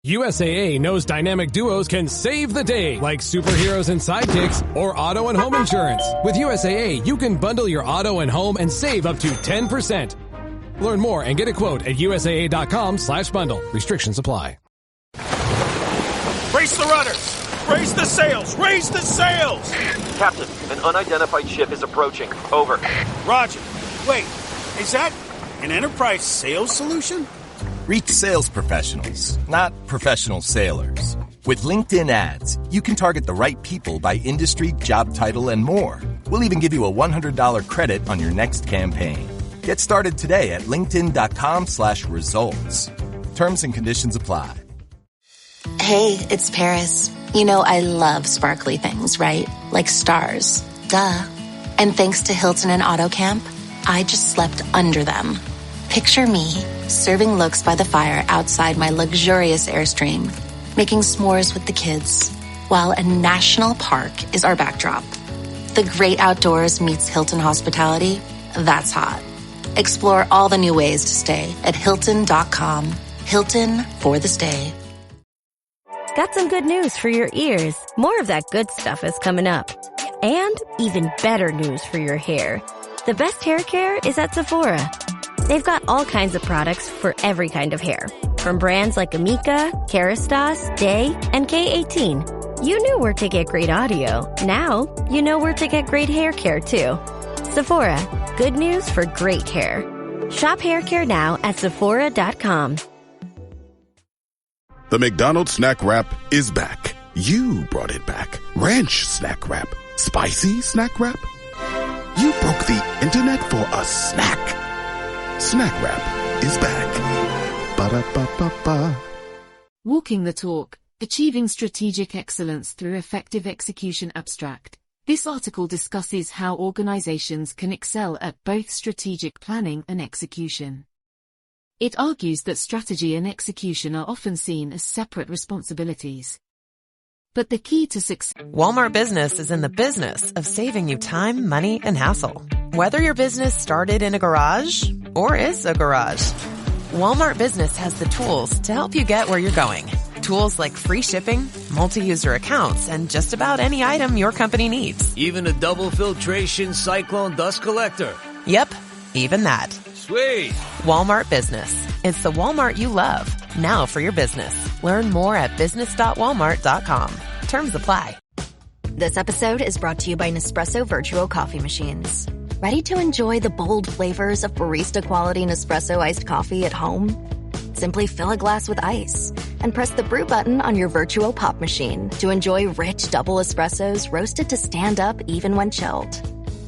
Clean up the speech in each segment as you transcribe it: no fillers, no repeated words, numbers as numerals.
USAA knows dynamic duos can save the day, like superheroes and sidekicks or auto and home insurance. With USAA, you can bundle your auto and home and save up to 10%. Learn more and get a quote at USAA.com/bundle. Restrictions apply. Raise the rudders! Raise the sails! Raise the sails! Captain, an unidentified ship is approaching. Over. Roger. Wait, is that an enterprise sales solution? Reach sales professionals, not professional sailors. With LinkedIn ads, you can target the right people by industry, job title, and more. We'll even give you a $100 credit on your next campaign. Get started today at linkedin.com/results. Terms and conditions apply. Hey, it's Paris. You know I love sparkly things, right? Like stars. Duh. And thanks to Hilton and AutoCamp, I just slept under them. Picture me, serving looks by the fire outside my luxurious Airstream, making s'mores with the kids, while a national park is our backdrop. The great outdoors meets Hilton hospitality. That's hot. Explore all the new ways to stay at Hilton.com. Hilton for the stay. Got some good news for your ears. More of that good stuff is coming up. And even better news for your hair. The best hair care is at Sephora. They've got all kinds of products for every kind of hair. From brands like Amika, Kerastase, Day, and K18. You knew where to get great audio. Now, you know where to get great hair care, too. Sephora. Good news for great hair. Shop hair care now at Sephora.com. The McDonald's Snack Wrap is back. You brought it back. Ranch Snack Wrap. Spicy Snack Wrap. You broke the internet for a snack. Snack Wrap is back. Ba-da-ba-ba-ba. Walking the Talk, Achieving Strategic Excellence Through Effective Execution abstract. This article discusses how organizations can excel at both strategic planning and execution. It argues that strategy and execution are often seen as separate responsibilities. But the key to success... Walmart Business is in the business of saving you time, money, and hassle. Whether your business started in a garage or is a garage, Walmart Business has the tools to help you get where you're going. Tools like free shipping, multi-user accounts, and just about any item your company needs. Even a double filtration cyclone dust collector. Yep, even that. Sweet. Walmart Business. It's the Walmart you love. Now for your business. Learn more at business.walmart.com. Terms apply. This episode is brought to you by Nespresso Virtual Coffee Machines. Ready to enjoy the bold flavors of barista-quality Nespresso iced coffee at home? Simply fill a glass with ice and press the brew button on your virtual pop machine to enjoy rich double espressos roasted to stand up even when chilled.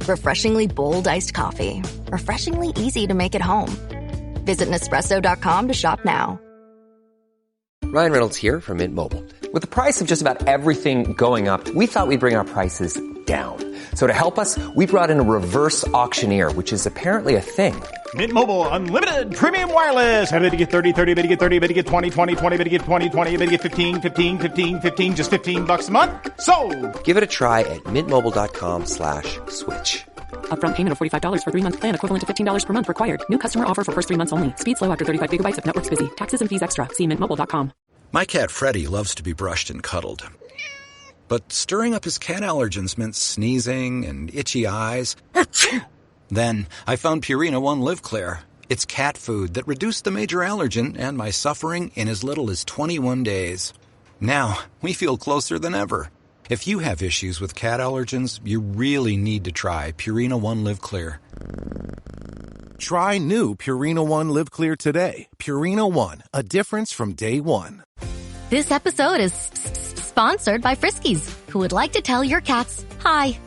Refreshingly bold iced coffee. Refreshingly easy to make at home. Visit Nespresso.com to shop now. Ryan Reynolds here from Mint Mobile. With the price of just about everything going up, we thought we'd bring our prices down. So to help us, we brought in a reverse auctioneer, which is apparently a thing. Mint Mobile Unlimited Premium Wireless. How to get 30, 30, bit to get 30, bit to get 20, 20, 20, bit to get 20, 20, bit to get 15, 15, 15, 15, just $15 a month? Sold! Give it a try at mintmobile.com/switch. Upfront payment of $45 for 3-month plan, equivalent to $15 per month required. New customer offer for first 3 months only. Speed slow after 35 gigabytes if network's busy. Taxes and fees extra. See mintmobile.com. My cat Freddie loves to be brushed and cuddled. But stirring up his cat allergens meant sneezing and itchy eyes. Then I found Purina One Live Clear. It's cat food that reduced the major allergen and my suffering in as little as 21 days. Now, we feel closer than ever. If you have issues with cat allergens, you really need to try Purina One Live Clear. Try new Purina One Live Clear today. Purina One, a difference from day one. This episode is sponsored by Friskies, who would like to tell your cats hi.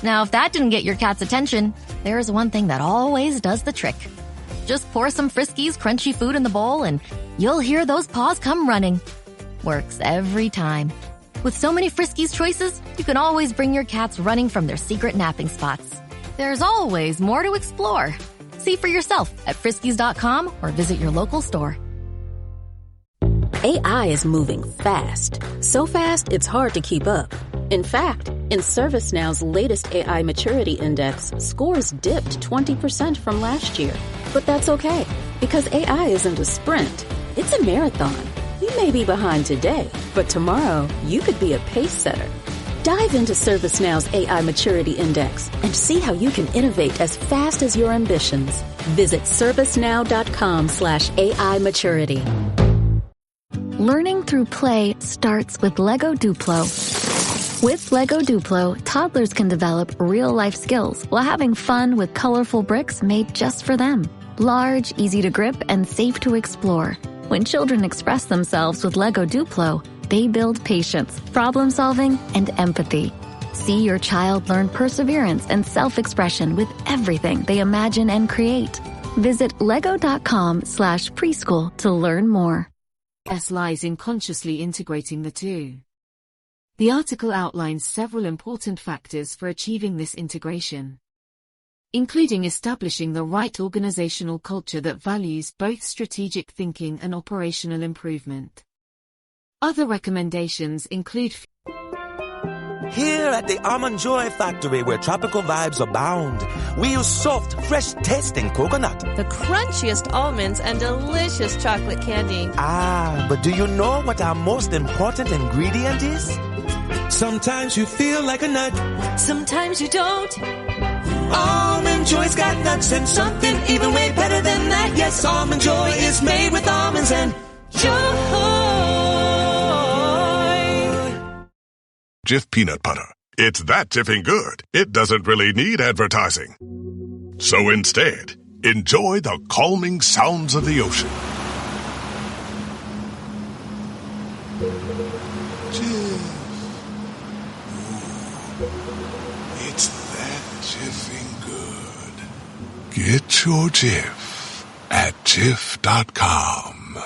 Now, if that didn't get your cat's attention, there is one thing that always does the trick. Just pour some Friskies crunchy food in the bowl and you'll hear those paws come running. Works every time. With so many Friskies choices, you can always bring your cats running from their secret napping spots. There's always more to explore. See for yourself at Friskies.com or visit your local store. AI is moving fast. So fast, it's hard to keep up. In fact, in ServiceNow's latest AI Maturity Index, scores dipped 20% from last year. But that's okay, because AI isn't a sprint. It's a marathon. You may be behind today, but tomorrow you could be a pace setter. Dive into ServiceNow's AI Maturity Index and see how you can innovate as fast as your ambitions. Visit servicenow.com/AI maturity. Learning through play starts with Lego Duplo. With Lego Duplo, toddlers can develop real-life skills while having fun with colorful bricks made just for them. Large, easy to grip, and safe to explore. When children express themselves with Lego Duplo, they build patience, problem-solving, and empathy. See your child learn perseverance and self-expression with everything they imagine and create. Visit lego.com/preschool to learn more. S lies in consciously integrating the two. The article outlines several important factors for achieving this integration, including establishing the right organizational culture that values both strategic thinking and operational improvement. Other recommendations include here at the Almond Joy Factory, where tropical vibes abound, we use soft, fresh-tasting coconut. The crunchiest almonds and delicious chocolate candy. But do you know what our most important ingredient is? Sometimes you feel like a nut. Sometimes you don't. Almond Joy's got nuts and something even way better than that. Yes, Almond Joy is made with almonds and joy. Jif peanut butter. It's that jiffing good. It doesn't really need advertising. So instead, enjoy the calming sounds of the ocean. Jif. Ooh, it's that jiffing good. Get your Jif at jif.com.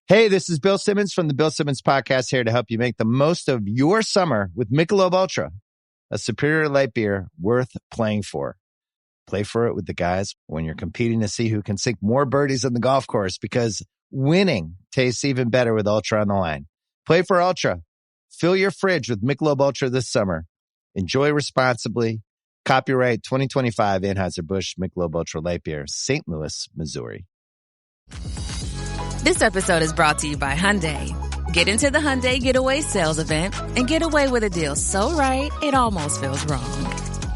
Hey, this is Bill Simmons from the Bill Simmons Podcast, here to help you make the most of your summer with Michelob Ultra, a superior light beer worth playing for. Play for it with the guys when you're competing to see who can sink more birdies on the golf course, because winning tastes even better with Ultra on the line. Play for Ultra. Fill your fridge with Michelob Ultra this summer. Enjoy responsibly. Copyright 2025 Anheuser-Busch Michelob Ultra Light Beer, St. Louis, Missouri. This episode is brought to you by Hyundai. Get into the Hyundai Getaway Sales Event and get away with a deal so right, it almost feels wrong.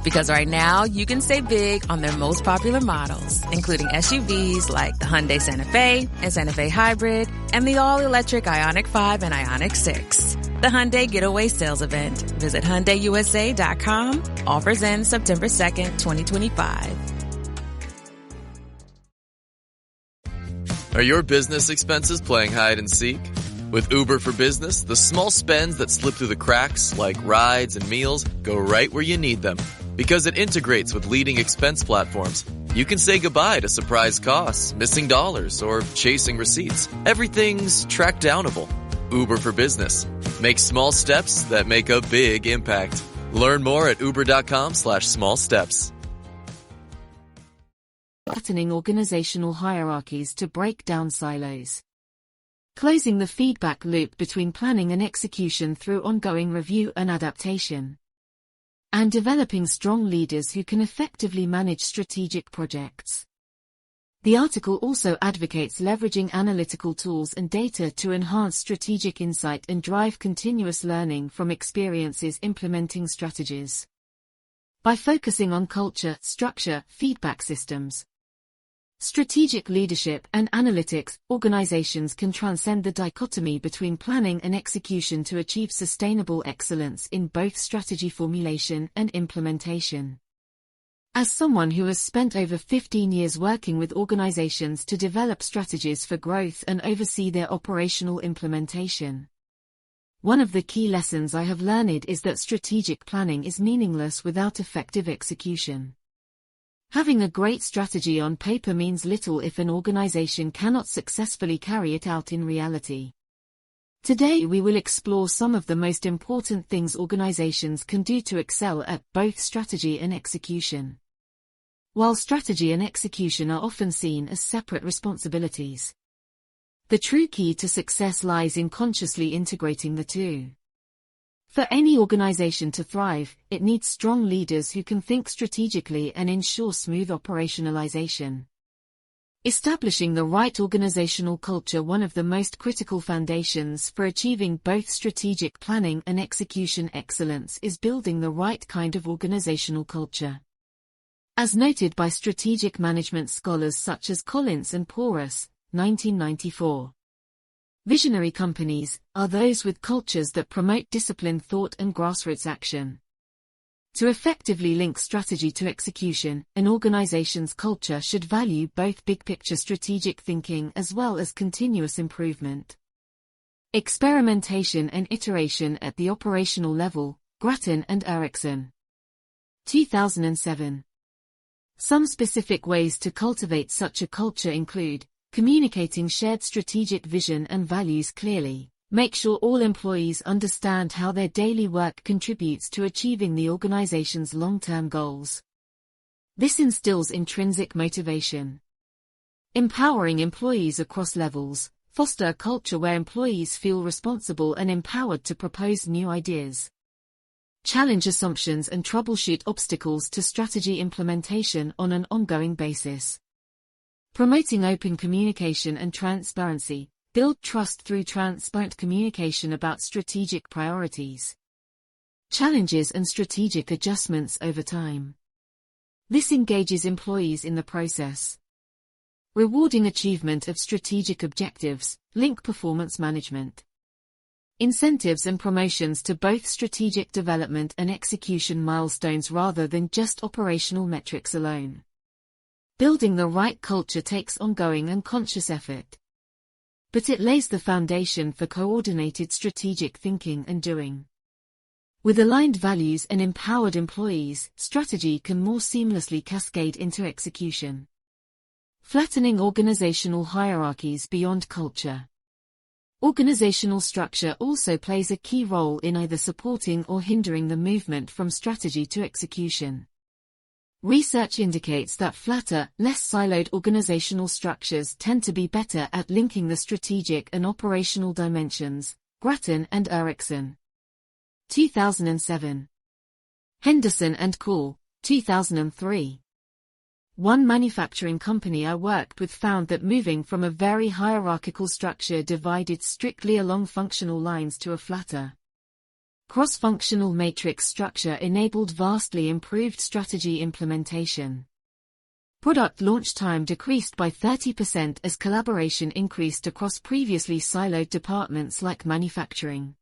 Because right now, you can save big on their most popular models, including SUVs like the Hyundai Santa Fe and Santa Fe Hybrid, and the all-electric Ioniq 5 and Ioniq 6. The Hyundai Getaway Sales Event. Visit HyundaiUSA.com. Offers end September 2nd, 2025. Are your business expenses playing hide and seek? With Uber for Business, the small spends that slip through the cracks, like rides and meals, go right where you need them. Because it integrates with leading expense platforms, you can say goodbye to surprise costs, missing dollars, or chasing receipts. Everything's track downable. Uber for Business. Make small steps that make a big impact. Learn more at uber.com/small steps. Flattening organizational hierarchies to break down silos. Closing the feedback loop between planning and execution through ongoing review and adaptation. And developing strong leaders who can effectively manage strategic projects. The article also advocates leveraging analytical tools and data to enhance strategic insight and drive continuous learning from experiences implementing strategies. By focusing on culture, structure, feedback systems, strategic leadership, and analytics, organizations can transcend the dichotomy between planning and execution to achieve sustainable excellence in both strategy formulation and implementation. As someone who has spent over 15 years working with organizations to develop strategies for growth and oversee their operational implementation, one of the key lessons I have learned is that strategic planning is meaningless without effective execution. Having a great strategy on paper means little if an organization cannot successfully carry it out in reality. Today we will explore some of the most important things organizations can do to excel at both strategy and execution. While strategy and execution are often seen as separate responsibilities, the true key to success lies in consciously integrating the two. For any organization to thrive, it needs strong leaders who can think strategically and ensure smooth operationalization. Establishing the right organizational culture. One of the most critical foundations for achieving both strategic planning and execution excellence is building the right kind of organizational culture. As noted by strategic management scholars such as Collins and Porras, 1994. Visionary companies are those with cultures that promote disciplined thought and grassroots action. To effectively link strategy to execution, an organization's culture should value both big-picture strategic thinking as well as continuous improvement. Experimentation and iteration at the operational level, Grattan and Erickson. 2007. Some specific ways to cultivate such a culture include communicating shared strategic vision and values clearly. Make sure all employees understand how their daily work contributes to achieving the organization's long-term goals. This instills intrinsic motivation. Empowering employees across levels. Foster a culture where employees feel responsible and empowered to propose new ideas. Challenge assumptions and troubleshoot obstacles to strategy implementation on an ongoing basis. Promoting open communication and transparency. Build trust through transparent communication about strategic priorities. Challenges and strategic adjustments over time. This engages employees in the process. Rewarding achievement of strategic objectives. Link performance management. Incentives and promotions to both strategic development and execution milestones rather than just operational metrics alone. Building the right culture takes ongoing and conscious effort. But it lays the foundation for coordinated strategic thinking and doing. With aligned values and empowered employees, strategy can more seamlessly cascade into execution. Flattening organizational hierarchies beyond culture. Organizational structure also plays a key role in either supporting or hindering the movement from strategy to execution. Research indicates that flatter, less siloed organizational structures tend to be better at linking the strategic and operational dimensions. Grattan and Erickson. 2007. Henderson and Cool, 2003. One manufacturing company I worked with found that moving from a very hierarchical structure divided strictly along functional lines to a flatter, cross-functional matrix structure enabled vastly improved strategy implementation. Product launch time decreased by 30% as collaboration increased across previously siloed departments like manufacturing,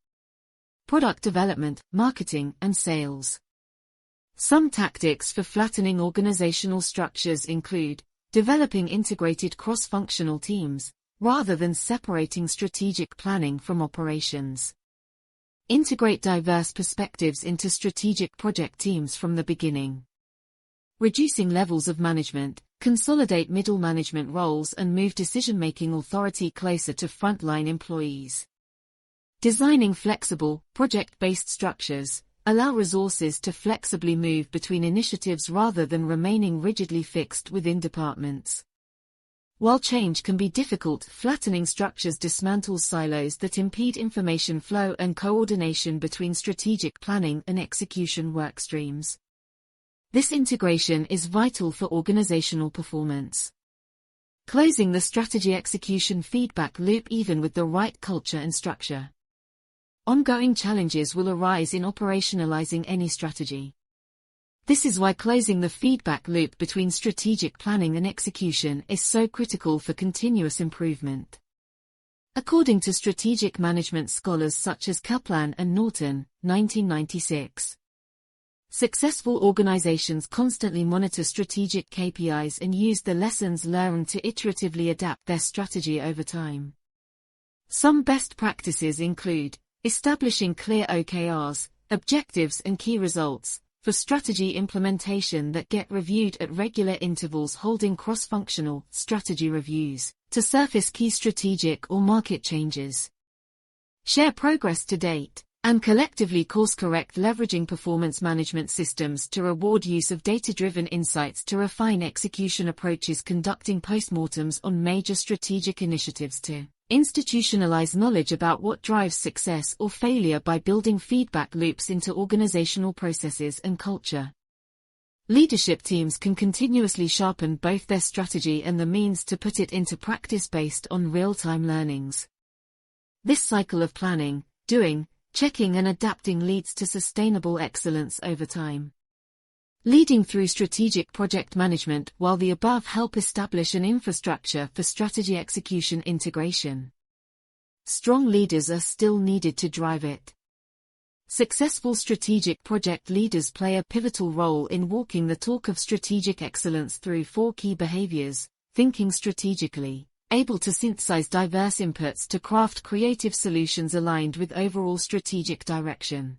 product development, marketing, and sales. Some tactics for flattening organizational structures include developing integrated cross-functional teams, rather than separating strategic planning from operations. Integrate diverse perspectives into strategic project teams from the beginning. Reducing levels of management, consolidate middle management roles and move decision-making authority closer to frontline employees. Designing flexible, project-based structures, allow resources to flexibly move between initiatives rather than remaining rigidly fixed within departments. While change can be difficult, flattening structures dismantles silos that impede information flow and coordination between strategic planning and execution work streams. This integration is vital for organizational performance. Closing the strategy execution feedback loop even with the right culture and structure. Ongoing challenges will arise in operationalizing any strategy. This is why closing the feedback loop between strategic planning and execution is so critical for continuous improvement. According to strategic management scholars such as Kaplan and Norton, 1996. Successful organizations constantly monitor strategic KPIs and use the lessons learned to iteratively adapt their strategy over time. Some best practices include establishing clear OKRs, objectives and key results, for strategy implementation that get reviewed at regular intervals, holding cross-functional strategy reviews to surface key strategic or market changes. Share progress to date, and collectively course-correct, leveraging performance management systems to reward use of data-driven insights to refine execution approaches, conducting postmortems on major strategic initiatives to institutionalize knowledge about what drives success or failure by building feedback loops into organizational processes and culture. Leadership teams can continuously sharpen both their strategy and the means to put it into practice based on real-time learnings. This cycle of planning, doing, checking and adapting leads to sustainable excellence over time. Leading through strategic project management, while the above help establish an infrastructure for strategy execution integration. Strong leaders are still needed to drive it. Successful strategic project leaders play a pivotal role in walking the talk of strategic excellence through 4 key behaviors: thinking strategically, able to synthesize diverse inputs to craft creative solutions aligned with overall strategic direction,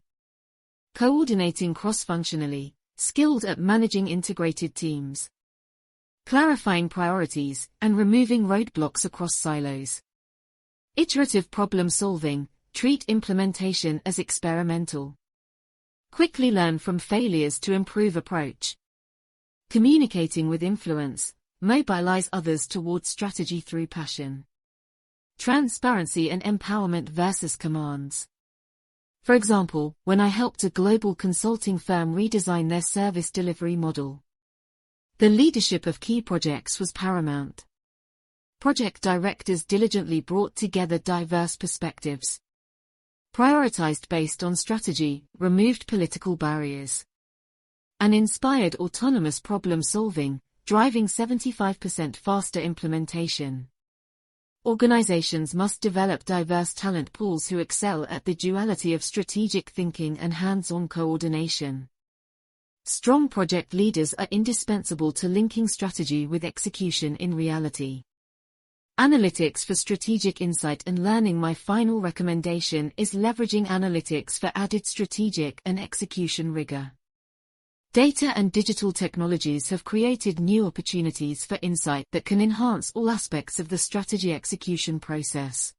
coordinating cross-functionally, skilled at managing integrated teams, clarifying priorities, and removing roadblocks across silos. Iterative problem solving, treat implementation as experimental. Quickly learn from failures to improve approach. Communicating with influence, mobilize others towards strategy through passion. Transparency and empowerment versus commands. For example, when I helped a global consulting firm redesign their service delivery model, the leadership of key projects was paramount. Project directors diligently brought together diverse perspectives, prioritized based on strategy, removed political barriers, and inspired autonomous problem solving, driving 75% faster implementation. Organizations must develop diverse talent pools who excel at the duality of strategic thinking and hands-on coordination. Strong project leaders are indispensable to linking strategy with execution in reality. Analytics for strategic insight and learning. My final recommendation is leveraging analytics for added strategic and execution rigor. Data and digital technologies have created new opportunities for insight that can enhance all aspects of the strategy execution process.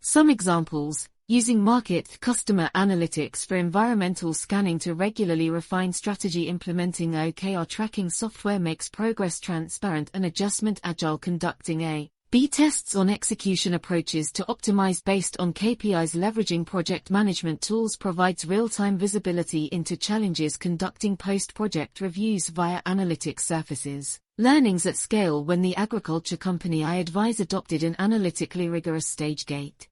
Some examples: using market customer analytics for environmental scanning to regularly refine strategy, implementing OKR tracking software makes progress transparent and adjustment agile, conducting A/B tests on execution approaches to optimize based on KPIs, leveraging project management tools provides real-time visibility into challenges, conducting post-project reviews via analytics surfaces. Learnings at scale. When the agriculture company I advise adopted an analytically rigorous stage gate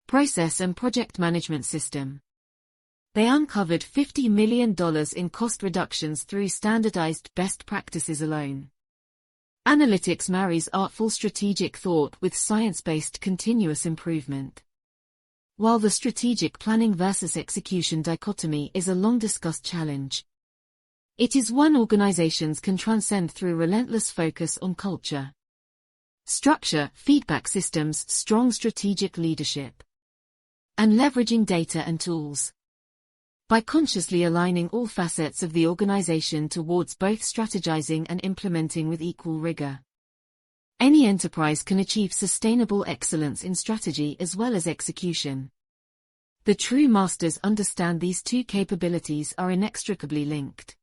process and project management system, they uncovered $50 million in cost reductions through standardized best practices alone. Analytics marries artful strategic thought with science-based continuous improvement. While the strategic planning versus execution dichotomy is a long-discussed challenge, it is one organizations can transcend through relentless focus on culture, structure, feedback systems, strong strategic leadership, and leveraging data and tools. By consciously aligning all facets of the organization towards both strategizing and implementing with equal rigor, any enterprise can achieve sustainable excellence in strategy as well as execution. The true masters understand these two capabilities are inextricably linked.